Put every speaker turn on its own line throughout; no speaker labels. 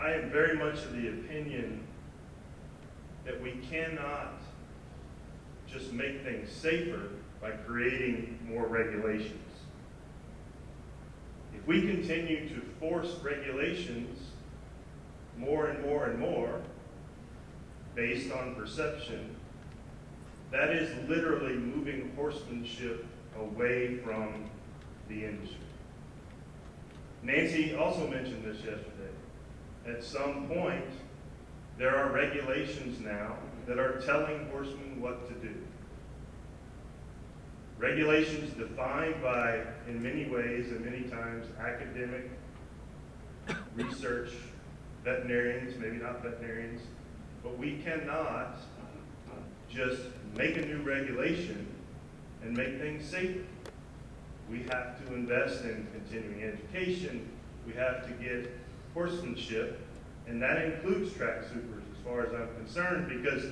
I am very much of the opinion that we cannot just make things safer by creating more regulations. If we continue to force regulations more and more and more based on perception, that is literally moving horsemanship away from the industry. Nancy also mentioned this yesterday. At some point, there are regulations now that are telling horsemen what to do. Regulations defined by, in many ways and many times, academic, research, veterinarians, maybe not veterinarians, but we cannot just make a new regulation and make things safer. We have to invest in continuing education. We have to get horsemanship, and that includes track supers as far as I'm concerned, because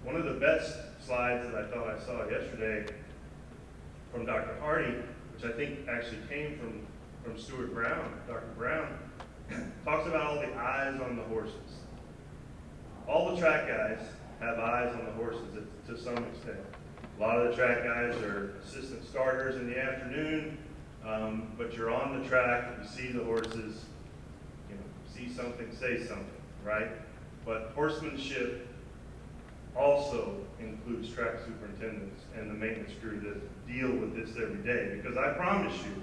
one of the best slides that I thought I saw yesterday from Dr. Hardy, which I think actually came from Stuart Brown, Dr. Brown, talks about all the eyes on the horses. All the track guys have eyes on the horses to some extent. A lot of the track guys are assistant starters in the afternoon, but you're on the track, you see the horses, see something, say something, right? But horsemanship also includes track superintendents and the maintenance crew that deal with this every day. Because I promise you,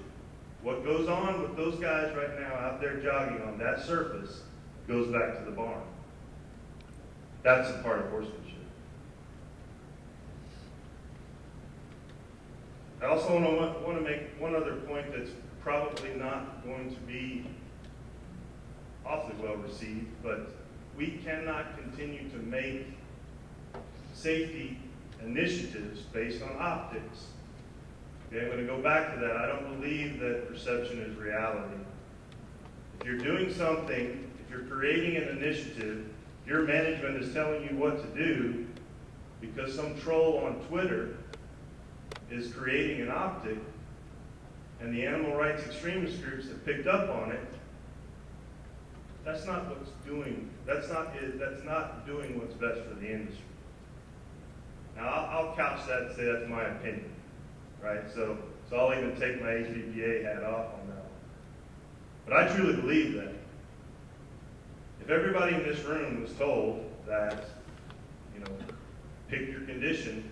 what goes on with those guys right now out there jogging on that surface goes back to the barn. That's a part of horsemanship. I also want to make one other point that's probably not going to be awfully well received, but we cannot continue to make safety initiatives based on optics. Okay, I'm going to go back to that. I don't believe that perception is reality. If you're doing something, if you're creating an initiative, your management is telling you what to do because some troll on Twitter is creating an optic, and the animal rights extremist groups have picked up on it. That's not what's doing. That's not doing what's best for the industry. Now I'll couch that and say that's my opinion, right? So I'll even take my HVPA hat off on that one. But I truly believe that if everybody in this room was told that, pick your condition,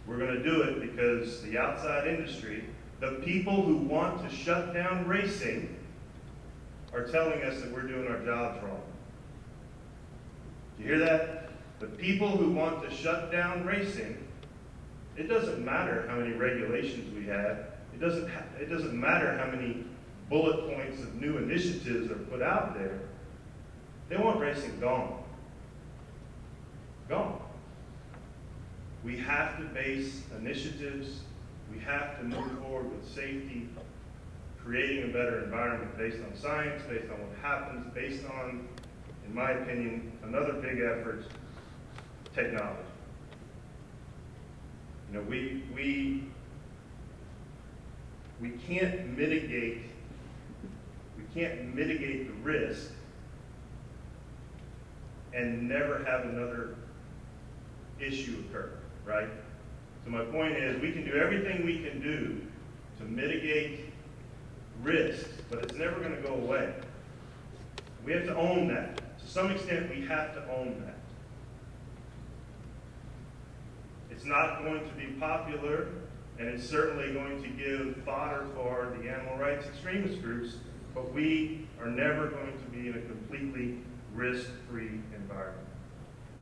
we're going to do it because the outside industry, the people who want to shut down racing, are telling us that we're doing our jobs wrong. Do you hear that? The people who want to shut down racing, it doesn't matter how many regulations we have. It doesn't matter how many bullet points of new initiatives are put out there. They want racing gone. Gone. We have to base initiatives. We have to move forward with safety, creating a better environment based on science, based on what happens, based on, in my opinion, another big effort, technology. We can't mitigate the risk and never have another issue occur, right? So my point is, we can do everything we can do to mitigate risks, but it's never going to go away. We have to own that. To some extent, we have to own that. It's not going to be popular, and it's certainly going to give fodder for the animal rights extremist groups, but we are never going to be in a completely risk-free environment.